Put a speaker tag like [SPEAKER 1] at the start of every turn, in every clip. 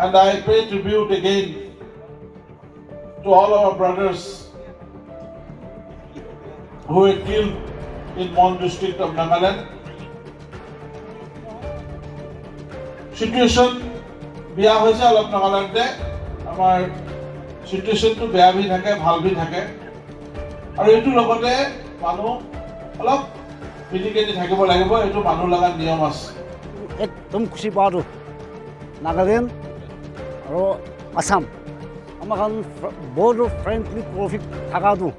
[SPEAKER 1] And I pay tribute again to all our brothers who were killed in Mon district of Nagaland. Situation beya hoise alop Nagaland e amar situation to beya bhi thake bhal bhi thake aru etu logote manu alop milikeni thakibo lagibo etu manu laga niyam ase
[SPEAKER 2] ekdom khushi paru Nagaland aru Assam amakan board friendly profit thakadu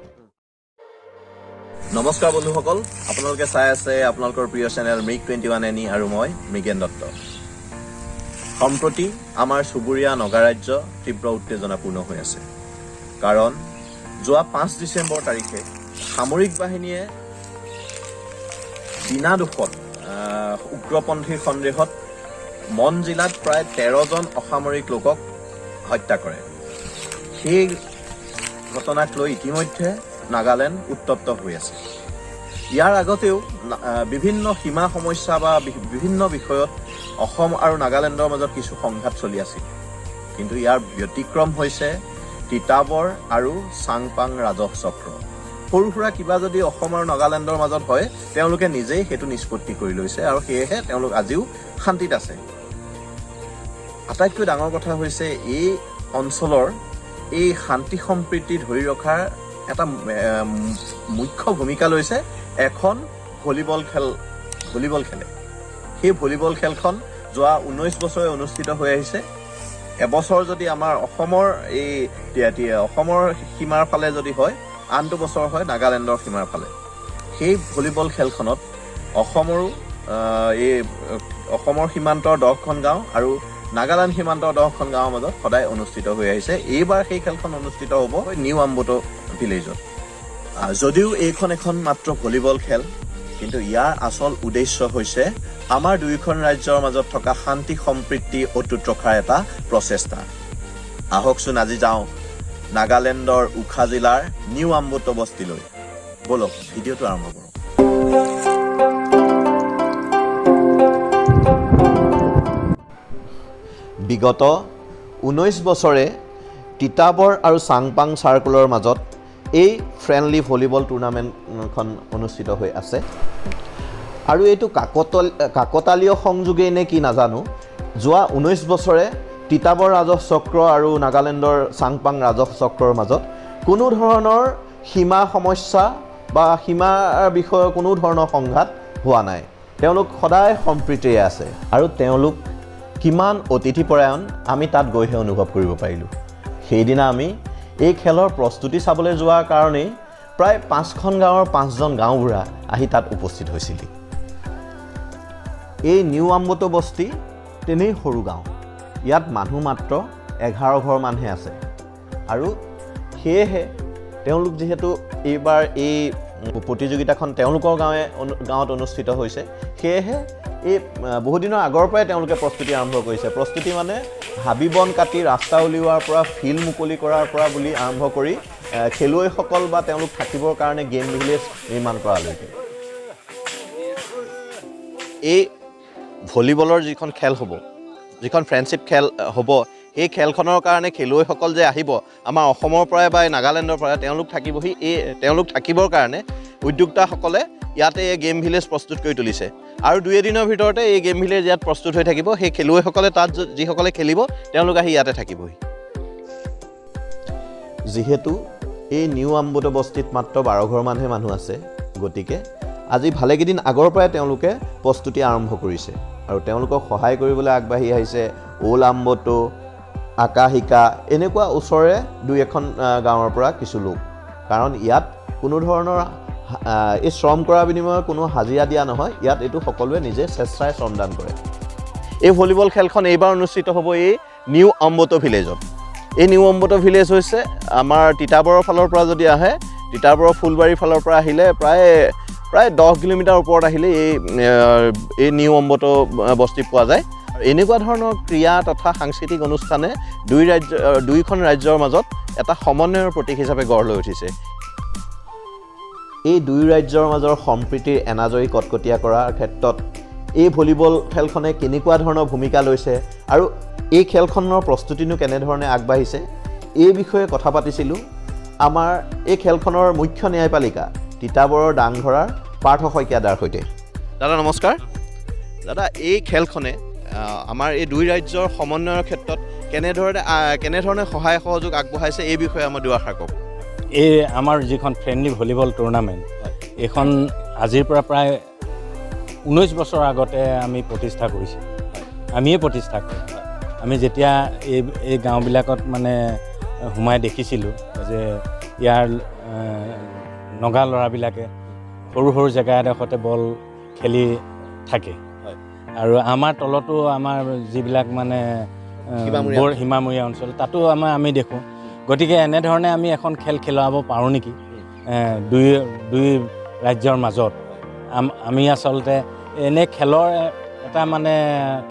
[SPEAKER 3] নমস্কাৰ বন্ধুসকল আপোনালোকে চাই আছে আপোনালোকৰ প্ৰিয় channel MiG 21 any আৰু মই মৃগেন দত্ত সম্প্ৰতি আমাৰ সুবুৰীয়া নগা ৰাজ্য তীব্ৰ উত্তেজনাপূৰ্ণ হৈ আছে কাৰণ যোৱা 5 ডিচেম্বৰ তাৰিখে সামৰিক বাহিনীয়ে দিনাদুখত উগ্ৰপন্থীৰ সন্দেহত মন জিলাত প্ৰায় 13 জন অসামৰিক লোকক হত্যা কৰে সেই ঘটনাক লৈ ইতিমধ্যে নাগালেণ্ড উত্তপ্ত হৈ আছে ইয়াৰ আগতেও বিভিন্ন সীমা সমস্যা বা বিভিন্ন বিষয়ত অসম আৰু নাগালেণ্ডৰ মাজত কিছু সংঘাত চলি আছিল কিন্তু ইয়াৰ ব্যতিক্ৰম হৈছে তিতাবৰ আৰু চাংপাং ৰাজহ চক্ৰ সৰু সুৰা কিবা যদি অসম আৰু নাগালেণ্ডৰ মাজত হয় তেওঁলোকে নিজেই হেতু নিষ্পত্তি কৰি লৈছে আৰু সেয়েহে তেওঁলোক আজিও শান্তিত আছে আটাইতকৈ ডাঙৰ কথা হৈছে এই অঞ্চলৰ এই শান্তি সম্প্ৰীতি ধৰি ৰখাৰ এটা মুখ্য ভূমিকা লৈছে এখন ভলিবল খেলে সেই ভলিবল খেলখন যোৱা 19 বছৰে অনুষ্ঠিত হৈ আহিছে এবছৰ যদি আমাৰ অসমৰ এই অসমৰ সীমাৰ ফালে যদি হয় আনটো বছৰ হয় নাগালেণ্ডৰ সীমাৰ ফালে সেই ভলিবল খেলখনত অসমৰ সীমান্তৰ 10খন গাঁও আৰু নাগালেণ্ড সীমান্তৰ 10খন গাঁৱৰ মাজত সদায় অনুষ্ঠিত হৈ আহিছে এইবাৰ সেই খেলখন অনুষ্ঠিত হ'ব নিউ আম্বটো ভিলেজত যদিও এইখন এখন মাত্ৰ ভলিবল খেল কিন্তু ইয়াৰ আচল উদ্দেশ্য হৈছে আমাৰ দুইখন ৰাজ্যৰ মাজত থকা শান্তি সম্প্ৰীতি অটুট ৰখাৰ এটা প্ৰচেষ্টা আহকচোন আজি যাওঁ নাগালেণ্ডৰ উখা জিলাৰ নিউ আম্বটো বস্তিলৈ বলক ভিডিঅ'টো আৰম্ভ কৰোঁ বিগত 19 বছৰে তিতাবৰ আৰু চাংপাং চাৰ্কুলৰ মাজত এই ফ্ৰেণ্ডলি ভলিবল টুৰ্ণামেণ্টখন অনুষ্ঠিত হৈ আছে আৰু এইটো কাকতালীয় সংযোগেই নে কি নাজানো যোৱা 19 বছৰে তিতাবৰ ৰাজহ চক্ৰ আৰু নাগালেণ্ডৰ চাংপাং ৰাজহ চক্ৰৰ মাজত কোনো ধৰণৰ সীমা সমস্যা বা সীমাৰ বিষয়ে কোনো ধৰণৰ সংঘাত হোৱা নাই তেওঁলোক সদায় সম্প্ৰীতিৰে আছে আৰু তেওঁলোক কিমান অতিথিপৰায়ণ আমি তাত গৈহে অনুভৱ কৰিব পাৰিলোঁ সেইদিনা আমি এই খেলৰ প্ৰস্তুতি চাবলৈ যোৱাৰ কাৰণেই প্ৰায় 5খন গাঁৱৰ 5জন গাঁওবুঢ়া আহি তাত উপস্থিত হৈছিল এই নিউ আম্বটো বস্তি তেনেই সৰু গাঁও ইয়াত মানুহ মাত্ৰ 11 ঘৰ মানহে আছে আৰু সেয়েহে তেওঁলোক যিহেতু এইবাৰ এই প্ৰতিযোগিতাখন তেওঁলোকৰ গাঁৱত অনুষ্ঠিত হৈছে সেয়েহে এই বহুদিনৰ আগৰ পৰাই তেওঁলোকে প্ৰস্তুতি আৰম্ভ কৰিছে প্ৰস্তুতি মানে হাবি বন কাটি ৰাস্তা উলিওৱাৰ পৰা ফিল্ড মুকলি কৰাৰ পৰা বুলি আৰম্ভ কৰি খেলুৱৈসকল বা তেওঁলোক থাকিবৰ কাৰণে গেম ভিলেজ নিৰ্মাণ কৰালৈকে এই ভলিবলৰ যিখন খেল হ'ব যিখন ফ্ৰেণ্ডশ্বিপ খেল হ'ব এই খেলখনৰ কাৰণে খেলুৱৈসকল যে আহিব আমাৰ অসমৰ পৰাই বা নাগালেণ্ডৰ পৰা তেওঁলোক থাকিবৰ কাৰণে উদ্যোক্তাসকলে ইয়াতে এই গেম ভিলেজ প্ৰস্তুত কৰি তুলিছে আৰু 2 দিনৰ ভিতৰতে এই গেম ভিলেজ ইয়াত প্ৰস্তুত হৈ থাকিব সেই খেলুৱৈসকলে তাত যিসকলে খেলিব তেওঁলোক আহি ইয়াতে থাকিবহি যিহেতু এই নিউ আম্বটো বস্তিত মাত্ৰ 12 ঘৰ মানহে মানুহ আছে গতিকে আজি ভালেকেইদিন আগৰ পৰাই তেওঁলোকে প্ৰস্তুতি আৰম্ভ কৰিছে আৰু তেওঁলোকক সহায় কৰিবলৈ আগবাঢ়ি আহিছে ওল আম্বটো আকাশিকা এনেকুৱা ওচৰৰে 2-এখন গাঁৱৰ পৰা কিছু লোক কাৰণ ইয়াত কোনো ধৰণৰ এই শ্ৰম কৰাৰ বিনিময়ত কোনো হাজিৰা দিয়া নহয় ইয়াত এইটো সকলোৱে নিজে স্বেচ্ছাই শ্ৰমদান কৰে এই ভলিবল খেলখন এইবাৰ অনুষ্ঠিত হ'ব এই নিউ আম্বটো ভিলেজত এই নিউ আম্বটো ভিলেজ হৈছে আমাৰ তিতাবৰৰ ফালৰ পৰা যদি আহে তিতাবৰৰ ফুলবাৰীৰ ফালৰ পৰা আহিলে প্ৰায় 10 কিলোমিটাৰ ওপৰত আহিলে এই নিউ আম্বটো বস্তি পোৱা যায় এনেকুৱা ধৰণৰ ক্ৰিয়া তথা সাংস্কৃতিক অনুষ্ঠানে দুইখন ৰাজ্যৰ মাজত এটা সমন্বয়ৰ প্ৰতীক হিচাপে গঢ় লৈ উঠিছে এই দুই ৰাজ্যৰ মাজৰ সম্প্ৰীতিৰ এনাজৰী কটকটীয়া কৰাৰ ক্ষেত্ৰত এই ভলিবল খেলখনে কেনেকুৱা ধৰণৰ ভূমিকা লৈছে আৰু এই খেলখনৰ প্ৰস্তুতিনো কেনেধৰণে আগবাঢ়িছে এই বিষয়ে কথা পাতিছিলোঁ আমাৰ এই খেলখনৰ মুখ্য ন্যায়পালিকা তিতাবৰৰ দাংঘৰাৰ পাৰ্থ শইকীয়াদাৰ সৈতে। দাদা নমস্কাৰ। দাদা এই খেলখনে আমাৰ এই দুই ৰাজ্যৰ সমন্বয়ৰ ক্ষেত্ৰত কেনেধৰণে সহায় সহযোগ আগবঢ়াইছে এই বিষয়ে আমাৰ দুআষাৰ কওক।
[SPEAKER 4] এই আমাৰ যিখন ফ্ৰেণ্ডলি ভলীবল টুৰ্ণামেণ্ট এইখন আজিৰ পৰা প্ৰায় 19 বছৰ আগতে আমি প্ৰতিষ্ঠা কৰিছোঁ। আমিয়ে প্ৰতিষ্ঠা কৰোঁ। আমি যেতিয়া এই গাঁওবিলাকত মানে সোমাই দেখিছিলোঁ যে ইয়াৰ নগা ল'ৰাবিলাকে সৰু সৰু জেগা এডোখৰতে বল খেলি থাকে আৰু আমাৰ তলতো আমাৰ যিবিলাক মানে বৰ সীমামূৰীয়া অঞ্চল তাতো আমি দেখোঁ। গতিকে এনেধৰণে আমি এখন খেল খেলাব পাৰোঁ নেকি দুই ৰাজ্যৰ মাজত। আমি আচলতে এনে খেলৰ এটা মানে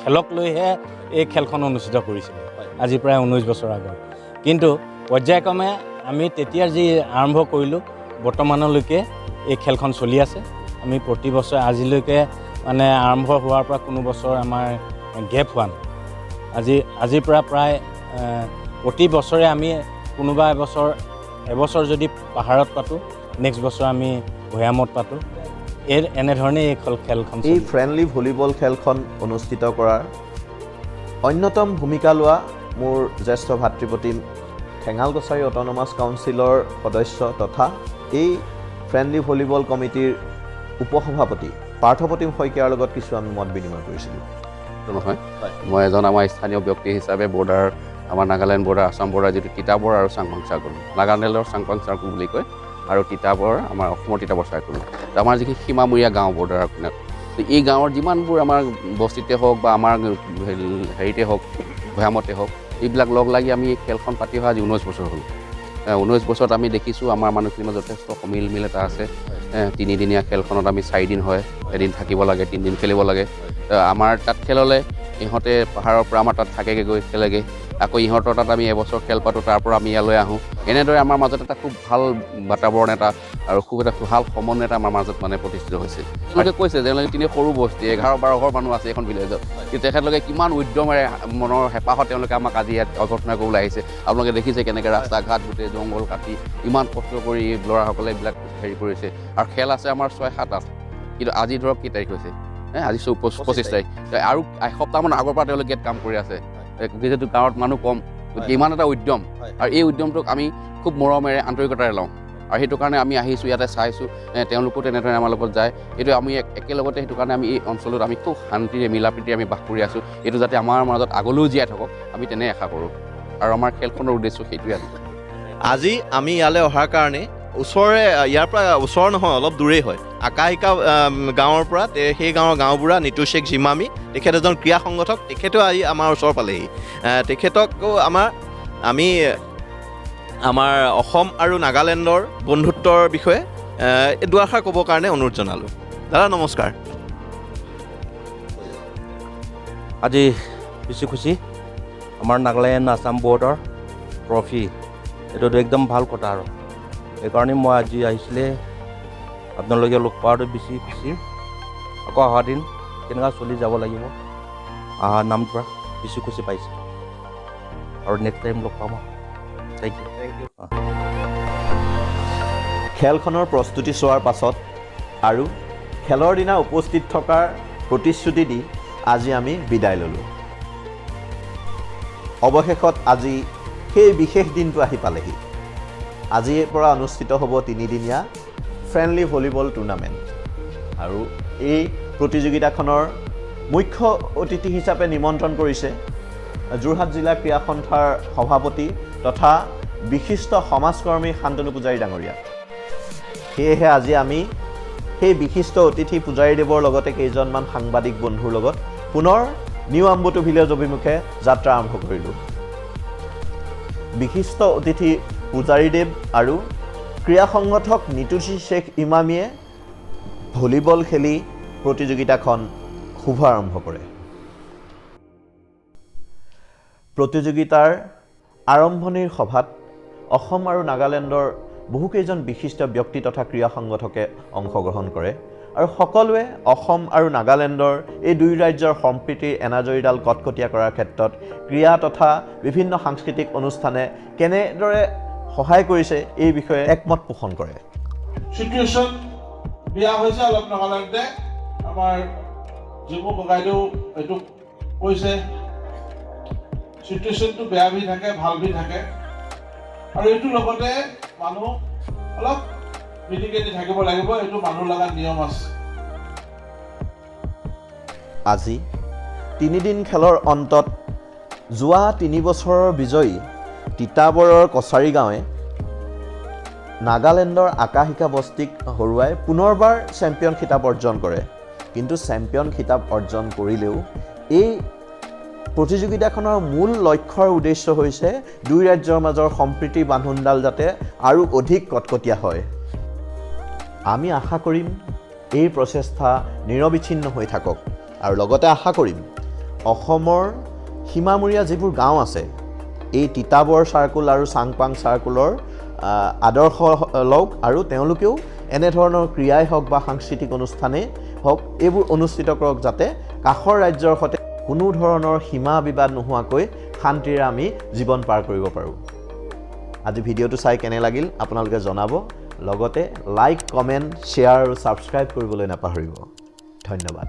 [SPEAKER 4] খেলক লৈহে এই খেলখন অনুষ্ঠিত কৰিছিলোঁ আজি প্ৰায় 19 বছৰ আগত। কিন্তু পৰ্যায়ক্ৰমে আমি তেতিয়া যি আৰম্ভ কৰিলোঁ বৰ্তমানলৈকে এই খেলখন চলি আছে। আমি প্ৰতি বছৰ আজিলৈকে মানে আৰম্ভ হোৱাৰ পৰা কোনো বছৰ আমাৰ গেপ হোৱা নাই। আজিৰ পৰা প্ৰায় প্ৰতি বছৰে আমি কোনোবা এবছৰ যদি পাহাৰত পাতোঁ নেক্সট বছৰ আমি ভৈয়ামত পাতোঁ। এনেধৰণে এই খেলখন
[SPEAKER 3] এই ফ্ৰেণ্ডলি ভলীবল খেলখন অনুষ্ঠিত কৰাৰ অন্যতম ভূমিকা লোৱা মোৰ জ্যেষ্ঠ ভাতৃপ্ৰতিম ঠেঙালকছাৰী অট'নমাছ কাউন্সিলৰ সদস্য তথা এই ফ্ৰেণ্ডলি ভলীবল কমিটিৰ উপসভাপতি পাৰ্থপ্ৰতিম শইকীয়াৰ লগত কিছু আমি মত বিনিময় কৰিছিলোঁ।
[SPEAKER 5] নহয়, মই এজন আমাৰ স্থানীয় ব্যক্তি হিচাপে বৰ্ডাৰ আমাৰ নাগালেণ্ড বৰ্ডাৰ আছাম বৰ্ডাৰ যিটো তিতাবৰ আৰু চাংপাং চাৰ্কুল, নাগালেণ্ডৰ চাংপাং চাৰ্কুল বুলি কয় আৰু তিতাবৰ আমাৰ অসমৰ তিতাবৰ চাৰ্কুল। আমাৰ যিখিনি সীমামূৰীয়া গাঁও বৰ্ডাৰৰ কিনাৰত এই গাঁৱৰ যিমানবোৰ আমাৰ বস্তিতে হওক বা আমাৰ হেৰিতে হওক ভৈয়ামতে হওক এইবিলাক লগ লাগি আমি এই খেলখন পাতি অহা আজি 19 বছৰ হ'ল। 19 বছৰত আমি দেখিছোঁ আমাৰ মানুহখিনিৰ মাজত যথেষ্ট সমিল এটা আছে। 3দিনীয়া খেলখনত আমি 4 দিন হয়, এদিন থাকিব লাগে, 3 দিন খেলিব লাগে। আমাৰ তাত খেল হ'লে ইহঁতে পাহাৰৰ পৰা আমাৰ তাত থাকেগৈ গৈ খেলেগৈ, আকৌ ইহঁতৰ তাত আমি এবছৰ খেল পাতোঁ, তাৰ পৰা আমি ইয়ালৈ আহোঁ। এনেদৰে আমাৰ মাজত এটা খুব ভাল বাতাবৰণ এটা আৰু খুব এটা ভাল সমন্বয় এটা আমাৰ মাজত মানে প্ৰতিষ্ঠিত হৈছে। তেওঁলোকে কৈছে যে তিনি সৰু বস্তি 11-12 ঘৰ মানুহ আছে এখন ভিলেজত, কিন্তু তেখেতলোকে কিমান উদ্যমেৰে মনৰ হেঁপাহত তেওঁলোকে আমাক আজি ইয়াত অভ্যৰ্থনা কৰিবলৈ আহিছে। আপোনালোকে দেখিছে কেনেকৈ ৰাস্তা ঘাট গোটেই জংঘল কাটি ইমান কষ্ট কৰি ল'ৰাসকলে এইবিলাক হেৰি কৰিছে। আৰু খেল আছে আমাৰ 6-7-8, কিন্তু আজি ধৰক কি তাৰিখ হৈছে, আজি 25 তাৰিখ, আৰু এসপ্তাহমান আগৰ পৰা তেওঁলোকে ইয়াত কাম কৰি আছে। যিহেতু গাঁৱত মানুহ কম, গতিকে ইমান এটা উদ্যম, আৰু এই উদ্যমটোক আমি খুব মৰমেৰে আন্তৰিকতাৰে লওঁ। আৰু সেইটো কাৰণে আমি আহিছোঁ, ইয়াতে চাইছোঁ, তেওঁলোকো তেনেধৰণে আমাৰ লগত যায়। এইটো আমি একেলগতে সেইটো কাৰণে আমি এই অঞ্চলত আমি খুব শান্তিৰে মিলাপ্ৰীতিৰে আমি বাস কৰি আছোঁ। এইটো যাতে আমাৰ মাজত আগলৈও জীয়াই থাকক আমি তেনে আশা কৰোঁ, আৰু আমাৰ খেলখনৰ উদ্দেশ্য সেইটোৱে আছে।
[SPEAKER 3] আজি আমি ইয়ালৈ অহাৰ কাৰণে ইয়াৰ পৰা ওচৰ নহয়, অলপ দূৰেই হয়, আকাশিকা গাঁৱৰ পৰা সেই গাঁৱৰ গাঁওবুঢ়া নিতু শেখ জিমামী, তেখেত এজন ক্ৰীড়া সংগঠক, তেখেতেও আজি আমাৰ ওচৰ পালেহি। তেখেতকো আমি আমাৰ অসম আৰু নাগালেণ্ডৰ বন্ধুত্বৰ বিষয়ে দুআষাৰ ক'বৰ কাৰণে অনুৰোধ জনালোঁ। দাদা নমস্কাৰ।
[SPEAKER 6] আজি বেছি খুচি আমাৰ নাগালেণ্ড আছাম বৰ্ডাৰ ট্ৰফি, এইটোতো একদম ভাল কথা, আৰু সেইকাৰণে মই আজি আহিছিলে আপোনালোকে লগ পোৱাটো বেছি খুচি। আকৌ অহা দিন কেনেকুৱা চলি যাব লাগিব, অহা নাম পৰা বেছি খুচি পাইছোঁ, আৰু নেক্সট টাইম লগ পাম। Thank you.
[SPEAKER 3] খেলখনৰ প্ৰস্তুতি চোৱাৰ পাছত আৰু খেলৰ দিনা উপস্থিত থকাৰ প্ৰতিশ্ৰুতি দি আজি আমি বিদায় ল'লোঁ। অৱশেষত আজি সেই বিশেষ দিনটো আহি পালেহি। আজিৰ পৰা অনুষ্ঠিত হ'ব 3দিনীয়া ফ্ৰেণ্ডলি ভলীবল টুৰ্ণামেণ্ট, আৰু এই প্ৰতিযোগিতাখনৰ মুখ্য অতিথি হিচাপে নিমন্ত্ৰণ কৰিছে যোৰহাট জিলা ক্ৰীড়া সন্থাৰ সভাপতি তথা বিশিষ্ট সমাজকৰ্মী শান্তনু পূজাৰী ডাঙৰীয়া। সেয়েহে আজি আমি সেই বিশিষ্ট অতিথি পূজাৰীদেৱৰ লগতে কেইজনমান সাংবাদিক বন্ধুৰ লগত পুনৰ নিউ আম্বুটু ভিলেজ অভিমুখে যাত্ৰা আৰম্ভ কৰিলোঁ। বিশিষ্ট অতিথি পূজাৰীদেৱ আৰু ক্ৰীড়া সংগঠক নিতু শেখ ইমামীয়ে ভলীবল খেলি প্ৰতিযোগিতাখন শুভ আৰম্ভ কৰে। প্ৰতিযোগিতাৰ আৰম্ভণিৰ সভাত অসম আৰু নাগালেণ্ডৰ বহুকেইজন বিশিষ্ট ব্যক্তি তথা ক্ৰীড়া সংগঠকে অংশগ্ৰহণ কৰে, আৰু সকলোৱে অসম আৰু নাগালেণ্ডৰ এই দুই ৰাজ্যৰ সম্প্ৰীতিৰ এনাজৰীডাল কটকটীয়া কৰাৰ ক্ষেত্ৰত ক্ৰীড়া তথা বিভিন্ন সাংস্কৃতিক অনুষ্ঠানে কেনেদৰে সহায় কৰিছে এই বিষয়ে একমত পোষণ কৰে।
[SPEAKER 1] সিচুৱেশ্যন বেয়া হৈছে অলপ নাগালেণ্ডে। আমাৰ জিমু ককাইদেউ এইটো কৈছে, সিচুৱেশ্যনটো বেয়া ভি থাকে ভাল ভি থাকে, আৰু এইটোৰ লগতে মানুহ অলপ মিলি কেনি থাকিব লাগিব, এইটো মানুহ লগা নিয়ম আছে।
[SPEAKER 3] আজি 3 দিন খেলৰ অন্তত যোৱা 3 বছৰৰ বিজয়ী তিতাবৰৰ কছাৰী গাঁৱে নাগালেণ্ডৰ আকাশিকা বস্তিক হৰুৱাই পুনৰবাৰ চেম্পিয়ন খিতাপ অৰ্জন কৰে। কিন্তু চেম্পিয়ন খিতাপ অৰ্জন কৰিলেও এই প্ৰতিযোগিতাখনৰ মূল লক্ষ্যৰ উদ্দেশ্য হৈছে দুই ৰাজ্যৰ মাজৰ সম্প্ৰীতিৰ বান্ধোনডাল যাতে আৰু অধিক কটকটীয়া হয়। আমি আশা কৰিম এই প্ৰচেষ্টা নিৰবিচ্ছিন্ন হৈ থাকক, আৰু লগতে আশা কৰিম অসমৰ সীমামূৰীয়া যিবোৰ গাঁও আছে এই তিতাবৰ চাৰ্কুল আৰু চাংপাং চাৰ্কুলৰ আদৰ্শ লওক, আৰু তেওঁলোকেও এনেধৰণৰ ক্ৰীড়াই হওক বা সাংস্কৃতিক অনুষ্ঠানেই হওক এইবোৰ অনুষ্ঠিত কৰক, যাতে কাষৰ ৰাজ্যৰ সৈতে কোনো ধৰণৰ সীমা বিবাদ নোহোৱাকৈ শান্তিৰে আমি জীৱন পাৰ কৰিব পাৰোঁ। আজি ভিডিঅ'টো চাই কেনে লাগিল আপোনালোকে জনাব, লগতে লাইক, কমেণ্ট, শ্বেয়াৰ আৰু ছাবস্ক্ৰাইব কৰিবলৈ নাপাহৰিব। ধন্যবাদ।